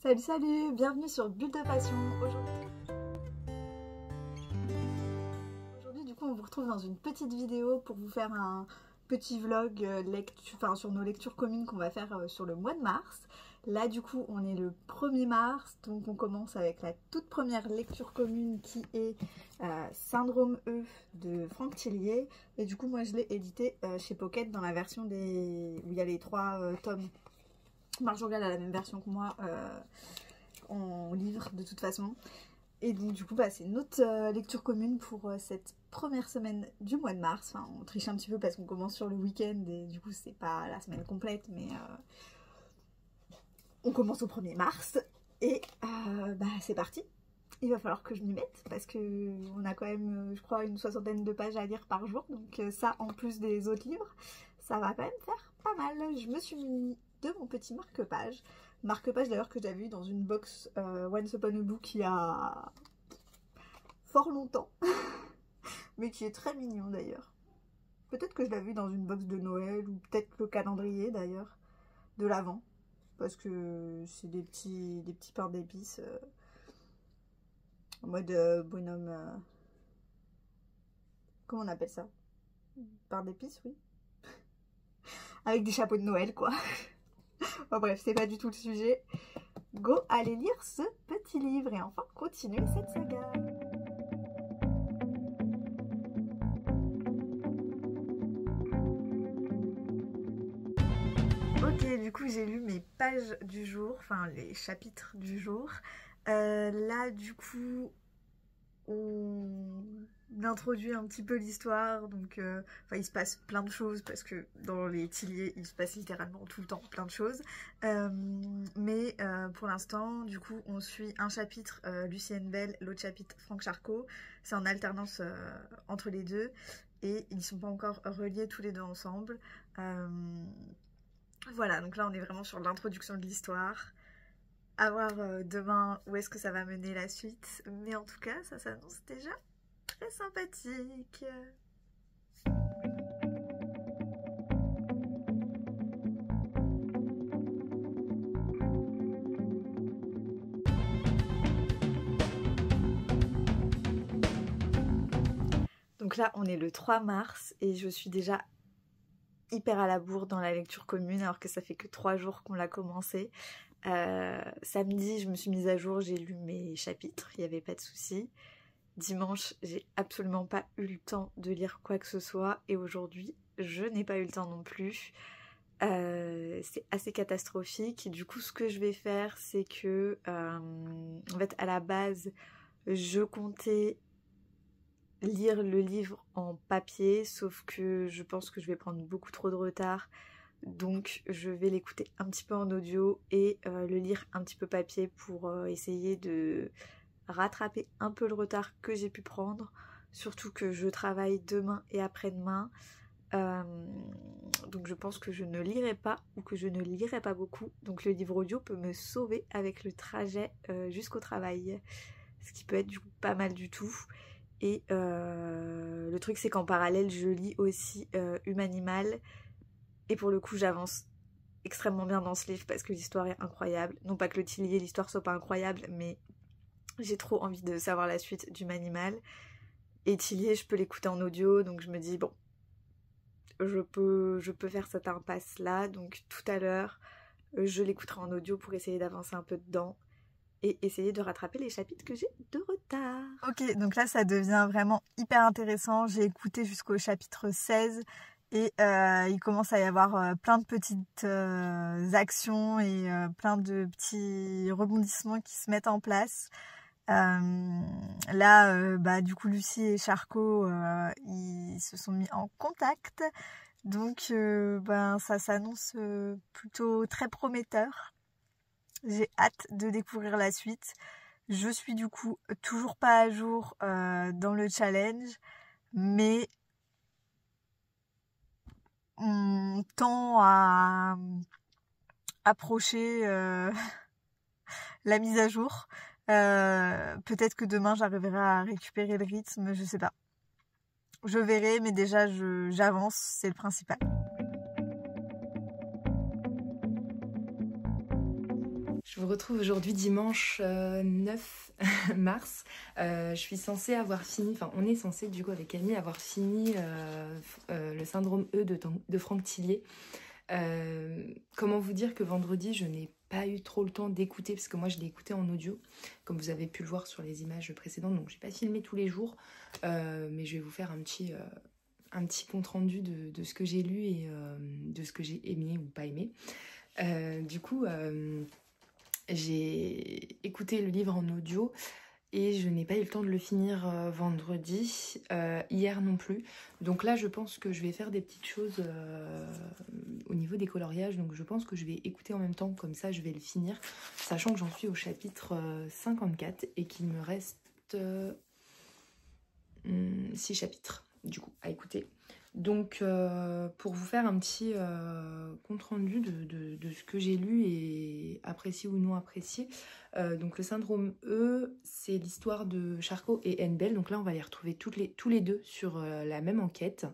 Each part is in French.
Salut, salut, bienvenue sur Bulle de Passion. Aujourd'hui, du coup, on vous retrouve dans une petite vidéo pour vous faire un petit vlog sur nos lectures communes qu'on va faire sur le mois de mars. Là, du coup, on est le 1er mars, donc on commence avec la toute première lecture commune qui est Syndrome E de Franck Thillier. Et du coup, moi, je l'ai édité chez Pocket dans la version où il y a les 3 tomes. Marjorie a la même version que moi en livre de toute façon. Et donc du coup c'est notre lecture commune pour cette première semaine du mois de mars. Enfin, on triche un petit peu parce qu'on commence sur le week-end et du coup c'est pas la semaine complète, mais on commence au 1er mars. Et c'est parti. Il va falloir que je m'y mette parce que on a quand même, je crois, une 60aine de pages à lire par jour. Donc ça, en plus des autres livres, ça va quand même faire pas mal. Je me suis mis de mon petit marque-page. Marque-page d'ailleurs que j'avais eu dans une box Once Upon a Book il y a fort longtemps. Mais qui est très mignon d'ailleurs. Peut-être que je l'avais vu dans une box de Noël ou peut-être le calendrier d'ailleurs de l'Avent. Parce que c'est des petits pains d'épices en mode bonhomme... comment on appelle ça? Pain d'épices, oui. Avec des chapeaux de Noël, quoi. Bon, bref, c'est pas du tout le sujet. Go, allez lire ce petit livre et enfin continuer cette saga. Ok, du coup j'ai lu mes pages du jour, enfin les chapitres du jour. Là du coup on introduit un petit peu l'histoire, donc il se passe plein de choses parce que dans les Thillier il se passe littéralement tout le temps plein de choses, mais pour l'instant du coup on suit un chapitre Lucienne Bell, l'autre chapitre Franck Charcot. C'est en alternance entre les deux et ils ne sont pas encore reliés tous les deux ensemble. Voilà, donc là on est vraiment sur l'introduction de l'histoire. À voir demain où est-ce que ça va mener la suite, mais en tout cas ça s'annonce déjà très sympathique. Donc là on est le 3 mars et je suis déjà hyper à la bourre dans la lecture commune alors que ça fait que 3 jours qu'on l'a commencé. Samedi je me suis mise à jour, j'ai lu mes chapitres, il n'y avait pas de souci. Dimanche j'ai absolument pas eu le temps de lire quoi que ce soit et aujourd'hui je n'ai pas eu le temps non plus. C'est assez catastrophique. Du coup ce que je vais faire c'est que en fait à la base je comptais lire le livre en papier, sauf que je pense que je vais prendre beaucoup trop de retard, donc je vais l'écouter un petit peu en audio et le lire un petit peu papier pour essayer de rattraper un peu le retard que j'ai pu prendre, surtout que je travaille demain et après-demain, donc je pense que je ne lirai pas ou que je ne lirai pas beaucoup, donc le livre audio peut me sauver avec le trajet jusqu'au travail, ce qui peut être du coup pas mal du tout. Et le truc c'est qu'en parallèle je lis aussi Humanimal et pour le coup j'avance extrêmement bien dans ce livre parce que l'histoire est incroyable. Non pas que le Thillier l'histoire soit pas incroyable, mais j'ai trop envie de savoir la suite d'Humanimal. Et Thillier je peux l'écouter en audio, donc je me dis bon, je peux faire cette impasse là, donc tout à l'heure je l'écouterai en audio pour essayer d'avancer un peu dedans et essayer de rattraper les chapitres que j'ai de retard. Ok, donc là ça devient vraiment hyper intéressant. J'ai écouté jusqu'au chapitre 16 et il commence à y avoir plein de petites actions et plein de petits rebondissements qui se mettent en place. Là, du coup Lucie et Charcot ils se sont mis en contact, donc ça s'annonce plutôt très prometteur. J'ai hâte de découvrir la suite. Je suis du coup toujours pas à jour dans le challenge, mais on tend à approcher la mise à jour. Peut-être que demain j'arriverai à récupérer le rythme, je sais pas. Je verrai, mais déjà j'avance, c'est le principal. Je vous retrouve aujourd'hui dimanche 9 mars. Je suis censée avoir fini, enfin on est censé du coup avec Camille avoir fini le syndrome E de Franck Tillier. Comment vous dire que vendredi je n'ai pas eu trop le temps d'écouter parce que moi je l'ai écouté en audio comme vous avez pu le voir sur les images précédentes, donc j'ai pas filmé tous les jours mais je vais vous faire un petit compte rendu de ce que j'ai lu et de ce que j'ai aimé ou pas aimé. Du coup j'ai écouté le livre en audio et je n'ai pas eu le temps de le finir vendredi, hier non plus. Donc là, je pense que je vais faire des petites choses au niveau des coloriages. Donc je pense que je vais écouter en même temps, comme ça je vais le finir. Sachant que j'en suis au chapitre 54 et qu'il me reste 6 chapitres du coup à écouter. Donc pour vous faire un petit compte rendu de ce que j'ai lu et apprécié ou non apprécié. Donc le syndrome E, c'est l'histoire de Charcot et Annabelle. Donc là on va les retrouver tous les deux sur la même enquête.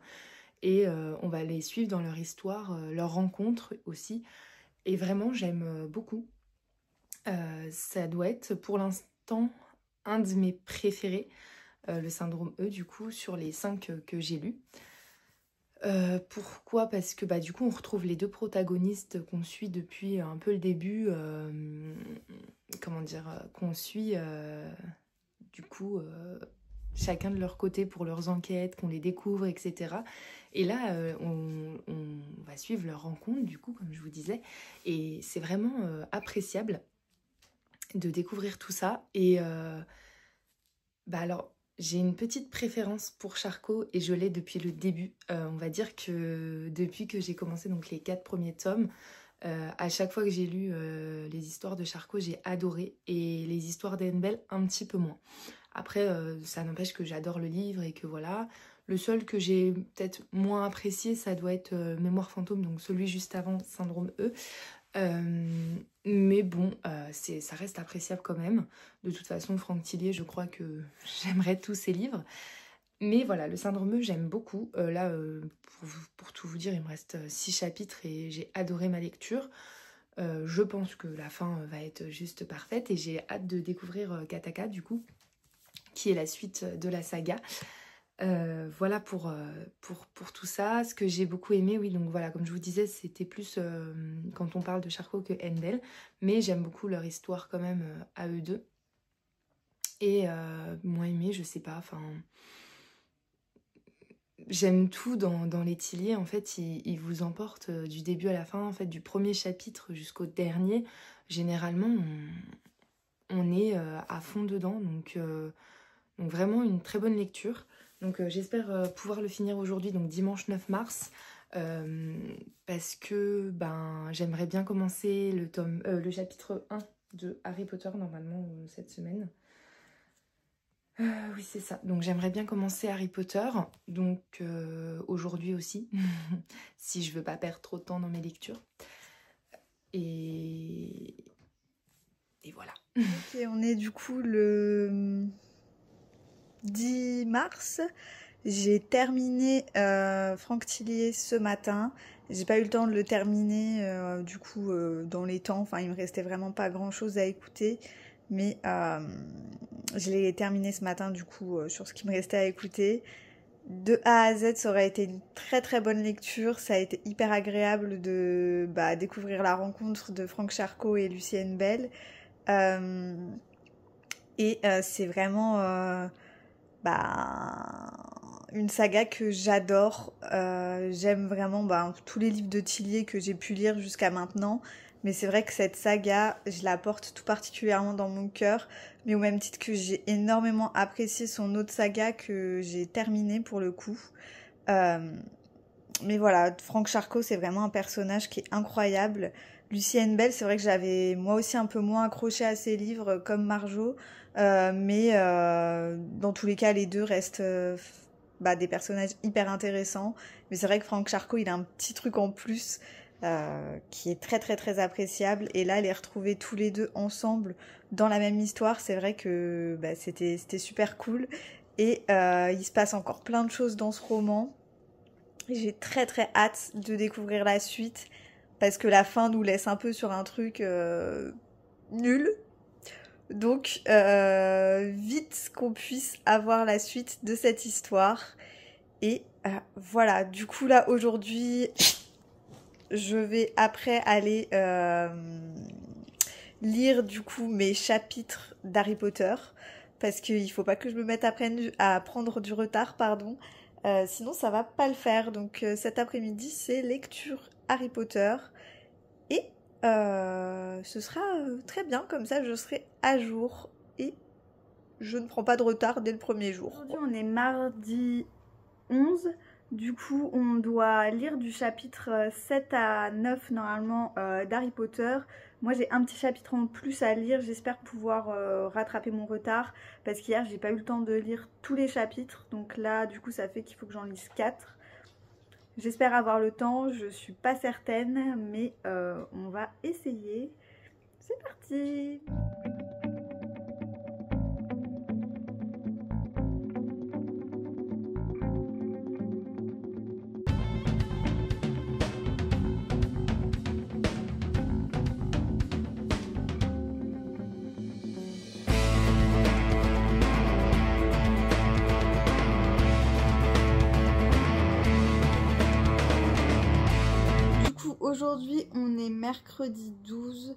Et on va les suivre dans leur histoire, leur rencontre aussi. Et vraiment j'aime beaucoup. Ça doit être pour l'instant un de mes préférés. Le syndrome E du coup sur les 5 que j'ai lus. Pourquoi? Parce que du coup on retrouve les deux protagonistes qu'on suit depuis un peu le début, comment dire, qu'on suit du coup chacun de leur côté pour leurs enquêtes, qu'on les découvre, etc. Et là on va suivre leur rencontre du coup comme je vous disais, et c'est vraiment appréciable de découvrir tout ça. Et alors j'ai une petite préférence pour Charcot et je l'ai depuis le début. On va dire que depuis que j'ai commencé donc les 4 premiers tomes, à chaque fois que j'ai lu les histoires de Charcot, j'ai adoré, et les histoires d'Annabelle un petit peu moins. Après, ça n'empêche que j'adore le livre et que voilà. Le seul que j'ai peut-être moins apprécié, ça doit être Mémoire fantôme, donc celui juste avant, Syndrome E. Mais bon, ça reste appréciable quand même. De toute façon, Franck Tillier, je crois que j'aimerais tous ses livres. Mais voilà, le syndrome E, j'aime beaucoup. Là, pour tout vous dire, il me reste 6 chapitres et j'ai adoré ma lecture. Je pense que la fin va être juste parfaite et j'ai hâte de découvrir Kataka, du coup, qui est la suite de la saga. Voilà pour tout ça. Ce que j'ai beaucoup aimé, oui, donc voilà, comme je vous disais, c'était plus quand on parle de Charcot que Annabelle, mais j'aime beaucoup leur histoire quand même à eux deux. Et moins aimé, je sais pas, enfin... J'aime tout dans les Tillier, en fait, ils vous emportent du début à la fin, en fait, du premier chapitre jusqu'au dernier. Généralement, on est à fond dedans, donc vraiment une très bonne lecture. Donc j'espère pouvoir le finir aujourd'hui, donc dimanche 9 mars, parce que j'aimerais bien commencer le chapitre 1 de Harry Potter, normalement, cette semaine. Oui, c'est ça. Donc j'aimerais bien commencer Harry Potter, donc aujourd'hui aussi, si je veux pas perdre trop de temps dans mes lectures. Et voilà. Ok, on est du coup le 10 mars. J'ai terminé Franck Tillier ce matin. J'ai pas eu le temps de le terminer du coup dans les temps. Enfin, il me restait vraiment pas grand chose à écouter. Mais je l'ai terminé ce matin du coup sur ce qui me restait à écouter. De A à Z, ça aurait été une très très bonne lecture. Ça a été hyper agréable de découvrir la rencontre de Franck Charcot et Lucienne Bell. C'est vraiment une saga que j'adore. J'aime vraiment tous les livres de Tillier que j'ai pu lire jusqu'à maintenant. Mais c'est vrai que cette saga, je la porte tout particulièrement dans mon cœur. Mais au même titre que j'ai énormément apprécié son autre saga que j'ai terminée pour le coup. Mais voilà, Franck Charcot, c'est vraiment un personnage qui est incroyable. Lucienne Bell, c'est vrai que j'avais moi aussi un peu moins accroché à ses livres comme Marjo. Mais dans tous les cas, les deux restent des personnages hyper intéressants. Mais c'est vrai que Franck Charcot, il a un petit truc en plus qui est très très très appréciable. Et là, les retrouver tous les deux ensemble dans la même histoire, c'est vrai que c'était super cool. Et il se passe encore plein de choses dans ce roman. J'ai très très hâte de découvrir la suite parce que la fin nous laisse un peu sur un truc nul. Donc, vite qu'on puisse avoir la suite de cette histoire. Et voilà, du coup là aujourd'hui, je vais après aller lire du coup mes chapitres d'Harry Potter. Parce qu'il faut pas que je me mette à prendre du retard, pardon. Sinon ça va pas le faire. Donc cet après-midi c'est lecture Harry Potter. Et ce sera très bien, comme ça je serai à jour. Et je ne prends pas de retard dès le premier jour. Aujourd'hui on est mardi 11. Du coup, on doit lire du chapitre 7 à 9 normalement d'Harry Potter. Moi, j'ai un petit chapitre en plus à lire. J'espère pouvoir rattraper mon retard parce qu'hier, j'ai pas eu le temps de lire tous les chapitres. Donc là, du coup, ça fait qu'il faut que j'en lise 4. J'espère avoir le temps. Je suis pas certaine, mais on va essayer. C'est parti! Aujourd'hui, on est mercredi 12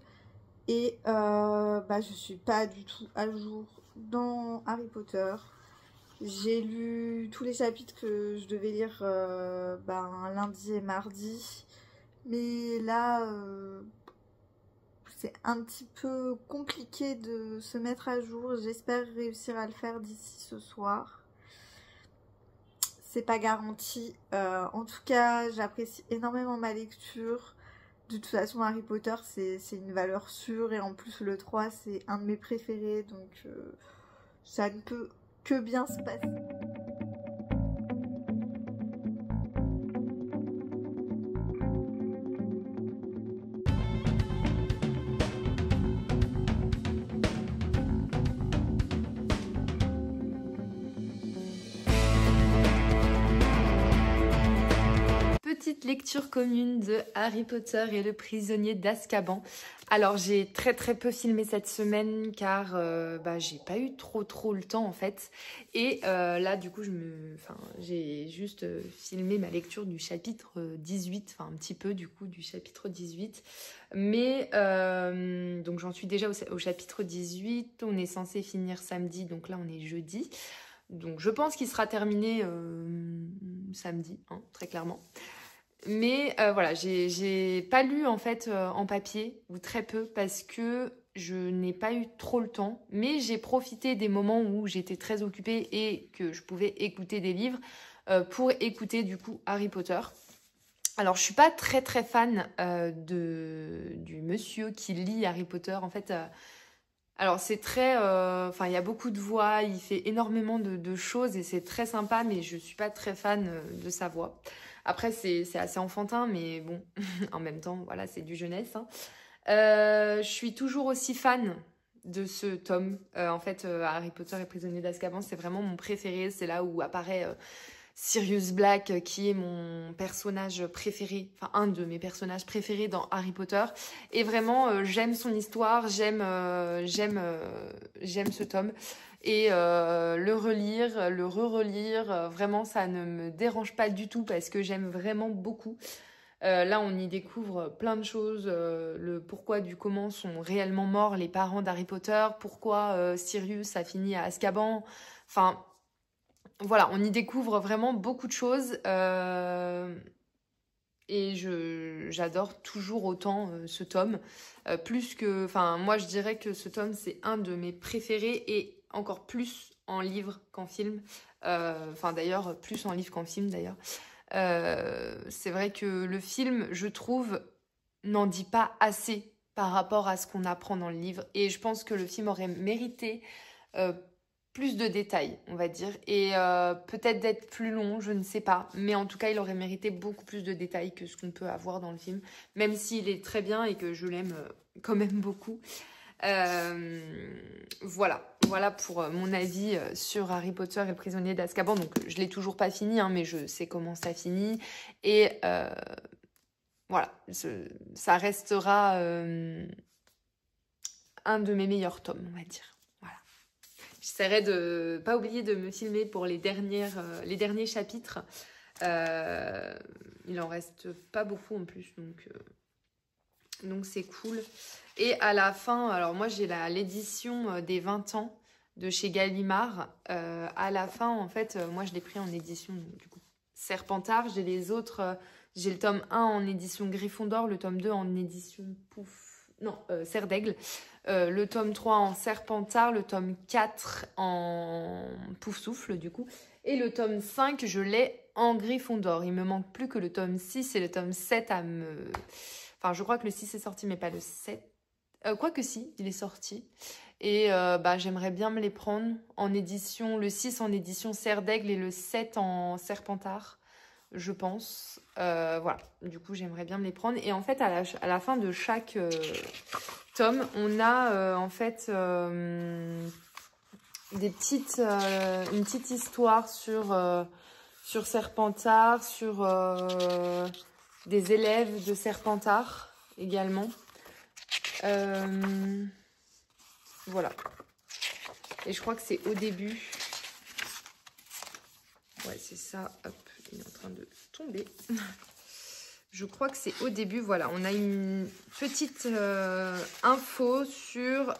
et je suis pas du tout à jour dans Harry Potter. J'ai lu tous les chapitres que je devais lire lundi et mardi. Mais là, c'est un petit peu compliqué de se mettre à jour. J'espère réussir à le faire d'ici ce soir. C'est pas garanti. En tout cas, j'apprécie énormément ma lecture. De toute façon, Harry Potter, c'est une valeur sûre. Et en plus, le 3, c'est un de mes préférés. Donc, ça ne peut que bien se passer. Petite lecture commune de Harry Potter et le prisonnier d'Azkaban. Alors j'ai très peu filmé cette semaine car j'ai pas eu trop le temps en fait. Et là du coup j'ai juste filmé ma lecture du chapitre 18, enfin un petit peu du coup du chapitre 18. Mais donc j'en suis déjà au chapitre 18, on est censé finir samedi, donc là on est jeudi. Donc je pense qu'il sera terminé samedi, hein, très clairement. Mais voilà, j'ai pas lu en fait en papier, ou très peu, parce que je n'ai pas eu trop le temps. Mais j'ai profité des moments où j'étais très occupée et que je pouvais écouter des livres pour écouter du coup Harry Potter. Alors je suis pas très fan du monsieur qui lit Harry Potter. En fait, alors c'est très... il y a beaucoup de voix, il fait énormément de choses et c'est très sympa, mais je suis pas très fan de sa voix. Après, c'est assez enfantin, mais bon, en même temps, voilà, c'est du jeunesse. Hein. Je suis toujours aussi fan de ce tome. Harry Potter et prisonnier d'Azkaban, c'est vraiment mon préféré. C'est là où apparaît Sirius Black, qui est mon personnage préféré, enfin un de mes personnages préférés dans Harry Potter. Et vraiment, j'aime son histoire, j'aime ce tome. Et le relire, le re-relire, vraiment ça ne me dérange pas du tout parce que j'aime vraiment beaucoup. Là on y découvre plein de choses, le pourquoi du comment sont réellement morts les parents d'Harry Potter, pourquoi Sirius a fini à Azkaban, enfin voilà, on y découvre vraiment beaucoup de choses et j'adore toujours autant ce tome, moi je dirais que ce tome c'est un de mes préférés et encore plus en livre qu'en film. D'ailleurs, plus en livre qu'en film d'ailleurs. C'est vrai que le film, je trouve, n'en dit pas assez par rapport à ce qu'on apprend dans le livre. Et je pense que le film aurait mérité plus de détails, on va dire. Et peut-être d'être plus long, je ne sais pas. Mais en tout cas, il aurait mérité beaucoup plus de détails que ce qu'on peut avoir dans le film. Même s'il est très bien et que je l'aime quand même beaucoup. Voilà pour mon avis sur Harry Potter et le prisonnier d'Azkaban. Donc je l'ai toujours pas fini, hein, mais je sais comment ça finit. Et voilà, ça restera un de mes meilleurs tomes, on va dire. Voilà. J'essaierai de pas oublier de me filmer pour les derniers chapitres. Il en reste pas beaucoup en plus, donc c'est cool. Et à la fin, alors moi j'ai l'édition des 20 ans de chez Gallimard. À la fin, en fait, moi je l'ai pris en édition du coup Serpentard. J'ai les autres, j'ai le tome 1 en édition Gryffondor, le tome 2 en édition Serre d'Aigle, le tome 3 en Serpentard, le tome 4 en Poufsouffle du coup, et le tome 5 je l'ai en Gryffondor. Il me manque plus que le tome 6 et le tome 7 à me... Enfin, je crois que le 6 est sorti, mais pas le 7. Quoique si, il est sorti. Et j'aimerais bien me les prendre en édition, le 6 en édition Serre d'Aigle et le 7 en Serpentard, je pense. Voilà, du coup, j'aimerais bien me les prendre. Et en fait, à la fin de chaque tome, on a en fait une petite histoire sur Serpentard, sur des élèves de Serpentard également. Voilà. Et je crois que c'est au début. Ouais, c'est ça. Hop, il est en train de tomber. Je crois que c'est au début. Voilà, on a une petite info sur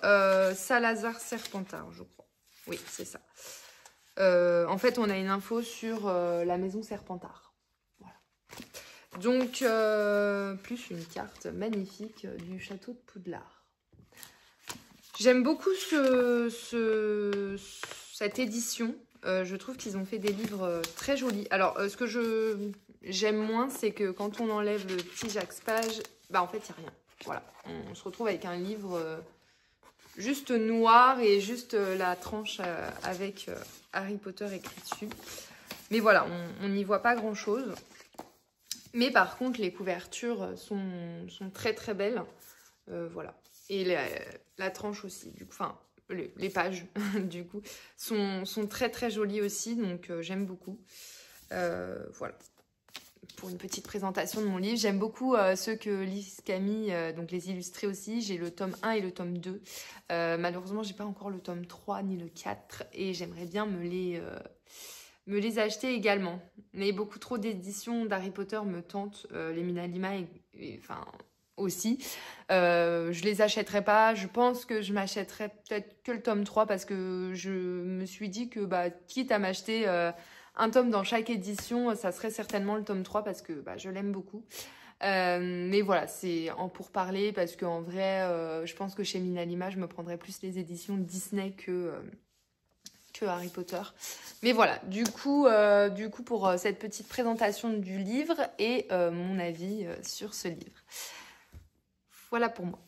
Salazar Serpentard, je crois. Oui, c'est ça. En fait, on a une info sur la maison Serpentard. Voilà. Donc, plus une carte magnifique du château de Poudlard. J'aime beaucoup cette édition. Je trouve qu'ils ont fait des livres très jolis. Alors, ce que j'aime moins, c'est que quand on enlève le petit Jacques Page, en fait, il n'y a rien. Voilà, on se retrouve avec un livre juste noir et juste la tranche avec Harry Potter écrit dessus. Mais voilà, on n'y voit pas grand-chose. Mais par contre, les couvertures sont très très belles. Voilà. Et la tranche aussi, du coup, enfin, les pages, du coup, sont très très jolies aussi, donc j'aime beaucoup. Voilà, pour une petite présentation de mon livre. J'aime beaucoup ceux que Lise Camille, donc les illustrés aussi. J'ai le tome 1 et le tome 2. Malheureusement, j'ai pas encore le tome 3 ni le 4, et j'aimerais bien me les acheter également. Mais beaucoup trop d'éditions d'Harry Potter me tentent, les Minalima enfin... aussi. Je les achèterai pas. Je pense que je m'achèterai peut-être que le tome 3 parce que je me suis dit que quitte à m'acheter un tome dans chaque édition, ça serait certainement le tome 3 parce que je l'aime beaucoup. Mais voilà, c'est en pourparler parce qu'en vrai, je pense que chez Minalima, je me prendrais plus les éditions Disney que Harry Potter. Mais voilà, du coup pour cette petite présentation du livre et mon avis sur ce livre. Voilà pour moi.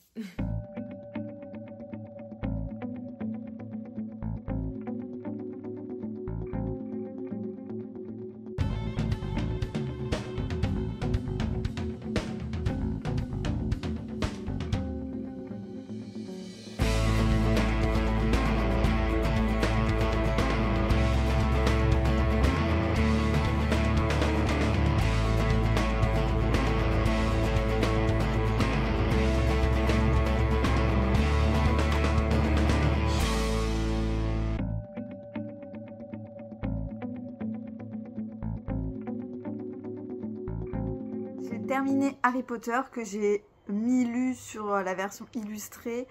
Terminé Harry Potter que j'ai lu sur la version illustrée,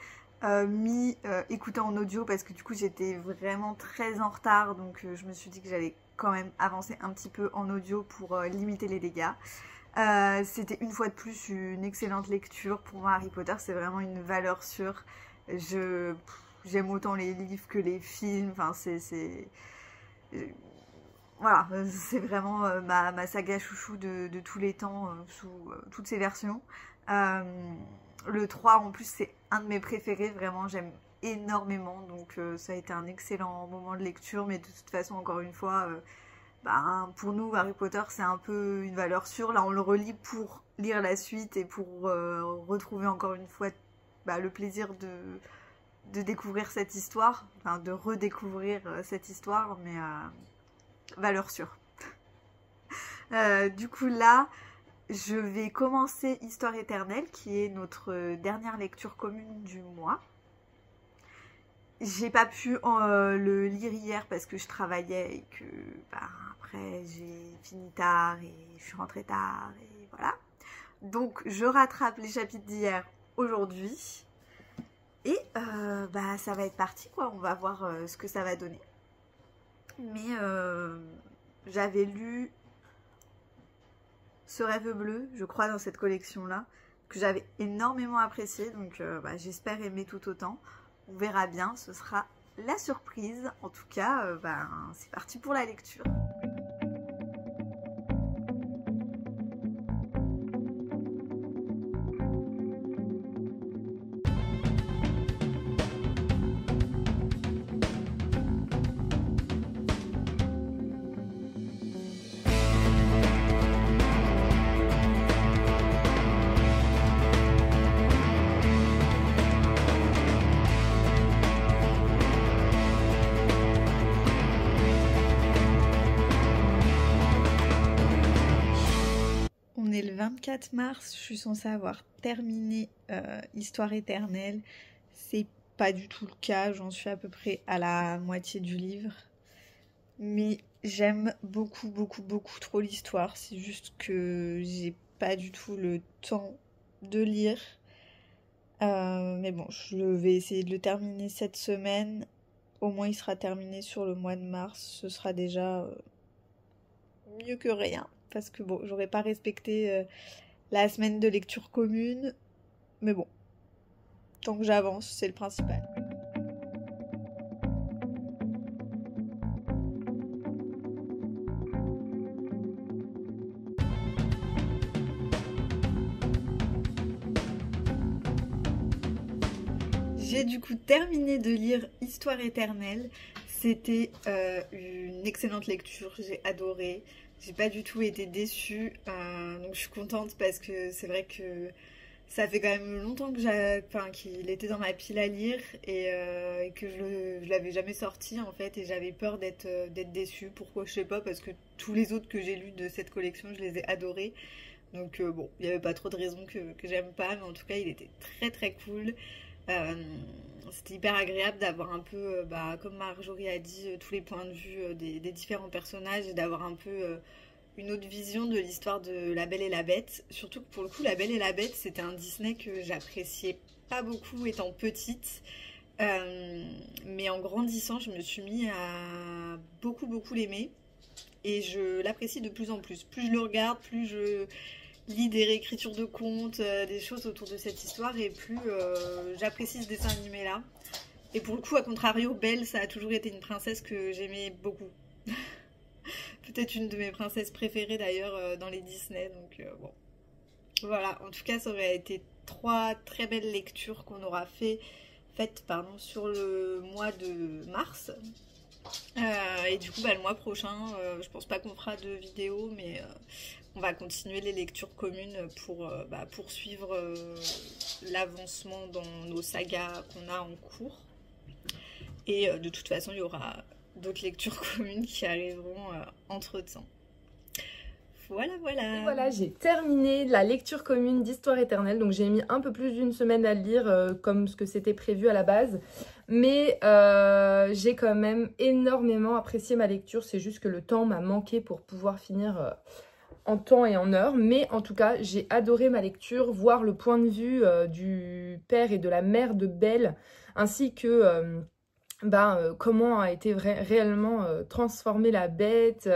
écouté en audio parce que du coup j'étais vraiment très en retard, donc je me suis dit que j'allais quand même avancer un petit peu en audio pour limiter les dégâts. C'était une fois de plus une excellente lecture. Pour moi, Harry Potter, c'est vraiment une valeur sûre. J'aime autant les livres que les films. Enfin, voilà, c'est vraiment ma saga chouchou de tous les temps, sous toutes ses versions. Le 3, en plus, c'est un de mes préférés. Vraiment, j'aime énormément. Donc, ça a été un excellent moment de lecture. Mais de toute façon, encore une fois... pour nous, Harry Potter, c'est un peu une valeur sûre. Là, on le relit pour lire la suite et pour retrouver encore une fois le plaisir de découvrir cette histoire, enfin de redécouvrir cette histoire, mais valeur sûre. Du coup, là, je vais commencer Histoire éternelle, qui est notre dernière lecture commune du mois. j'ai pas pu le lire hier parce que je travaillais et que après j'ai fini tard et je suis rentrée tard et voilà. Donc je rattrape les chapitres d'hier aujourd'hui et ça va être parti quoi, on va voir ce que ça va donner. Mais j'avais lu Ce rêve bleu, je crois, dans cette collection là, que j'avais énormément apprécié, donc j'espère aimer tout autant. On verra bien, ce sera la surprise. En tout cas, c'est parti pour la lecture. On est le 24 mars, je suis censée avoir terminé Histoire éternelle. C'est pas du tout le cas, j'en suis à peu près à la moitié du livre. Mais j'aime beaucoup, beaucoup, beaucoup trop l'histoire. C'est juste que j'ai pas du tout le temps de lire. Mais bon, je vais essayer de le terminer cette semaine. Au moins, il sera terminé sur le mois de mars. Ce sera déjà mieux que rien. Parce que bon, j'aurais pas respecté la semaine de lecture commune. Mais bon, tant que j'avance, c'est le principal. J'ai du coup terminé de lire Histoire éternelle. C'était une excellente lecture, j'ai adoré. J'ai pas du tout été déçue, donc je suis contente parce que c'est vrai que ça fait quand même longtemps que qu'il était dans ma pile à lire et que je l'avais jamais sorti en fait, et j'avais peur d'être déçue. Pourquoi, je sais pas, parce que tous les autres que j'ai lus de cette collection, je les ai adorés. Donc bon, il n'y avait pas trop de raisons que j'aime pas, mais en tout cas il était très très cool. C'était hyper agréable d'avoir un peu, comme Marjorie a dit, tous les points de vue des différents personnages, et d'avoir un peu une autre vision de l'histoire de La Belle et la Bête. Surtout que pour le coup, La Belle et la Bête, c'était un Disney que j'appréciais pas beaucoup étant petite. Mais en grandissant, je me suis mis à beaucoup beaucoup l'aimer. Et je l'apprécie de plus en plus. Plus je le regarde, plus je lis des réécritures de contes, des choses autour de cette histoire, et plus j'apprécie ce dessin animé là. Et pour le coup, à contrario, Belle, ça a toujours été une princesse que j'aimais beaucoup. Peut-être une de mes princesses préférées d'ailleurs dans les Disney, donc bon. Voilà, en tout cas, ça aurait été 3 très belles lectures qu'on aura faites sur le mois de mars. Et du coup, le mois prochain, je pense pas qu'on fera de vidéo, mais on va continuer les lectures communes pour poursuivre l'avancement dans nos sagas qu'on a en cours. Et de toute façon, il y aura d'autres lectures communes qui arriveront entre-temps. Voilà, voilà. Et voilà, j'ai terminé la lecture commune d'Histoire éternelle. Donc j'ai mis un peu plus d'une semaine à le lire, comme ce que c'était prévu à la base. Mais j'ai quand même énormément apprécié ma lecture. C'est juste que le temps m'a manqué pour pouvoir finir en temps et en heure. Mais en tout cas, j'ai adoré ma lecture. Voir le point de vue du père et de la mère de Belle, ainsi que comment a été réellement transformée la bête,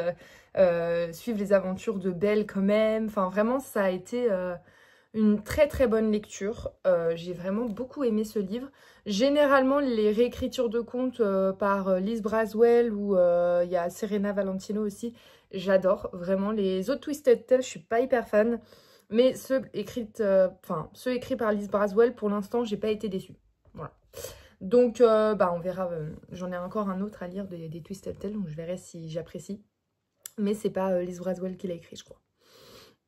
suivre les aventures de Belle quand même. Enfin, vraiment, ça a été une très très bonne lecture. J'ai vraiment beaucoup aimé ce livre. Généralement, les réécritures de contes par Liz Braswell, ou il y a Serena Valentino aussi, j'adore vraiment. Les autres Twisted Tales, je suis pas hyper fan, mais ceux écrits par Liz Braswell, pour l'instant, j'ai pas été déçue. Voilà. Donc, on verra. J'en ai encore un autre à lire des Twisted Tales, donc je verrai si j'apprécie. Mais c'est pas Liz Braswell qui l'a écrit, je crois.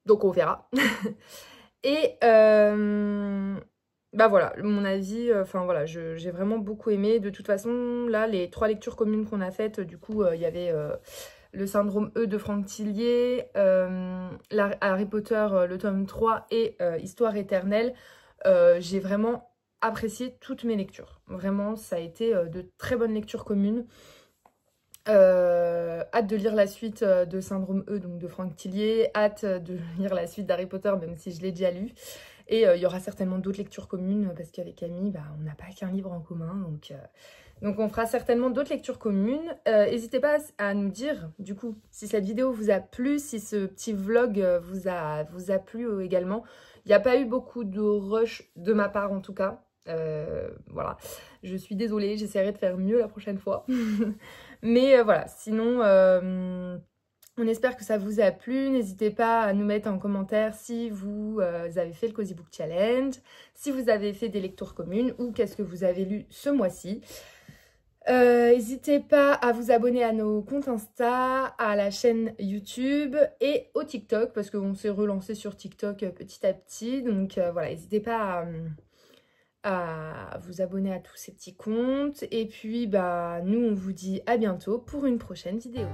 Donc, on verra. Et voilà, mon avis, j'ai vraiment beaucoup aimé. De toute façon, là, les 3 lectures communes qu'on a faites, du coup, il y avait le syndrome E de Franck Tillier, Harry Potter, le tome 3 et Histoire éternelle. J'ai vraiment apprécié toutes mes lectures. Vraiment, ça a été de très bonnes lectures communes. Hâte de lire la suite de Syndrome E, donc de Franck Tillier. Hâte de lire la suite d'Harry Potter, même si je l'ai déjà lu. Et il y aura certainement d'autres lectures communes, parce qu'avec Camille, on n'a pas qu'un livre en commun. Donc on fera certainement d'autres lectures communes. N'hésitez pas à nous dire, du coup, si cette vidéo vous a plu, si ce petit vlog vous a plu également. Il n'y a pas eu beaucoup de rush de ma part en tout cas. Voilà, je suis désolée, j'essaierai de faire mieux la prochaine fois. Mais voilà, sinon, on espère que ça vous a plu. N'hésitez pas à nous mettre en commentaire si vous avez fait le Cozy Book Challenge, si vous avez fait des lectures communes ou qu'est-ce que vous avez lu ce mois-ci. N'hésitez pas à vous abonner à nos comptes Insta, à la chaîne YouTube et au TikTok parce qu'on s'est relancé sur TikTok petit à petit. Donc voilà, n'hésitez pas à vous abonner à tous ces petits comptes. Et puis nous on vous dit à bientôt pour une prochaine vidéo.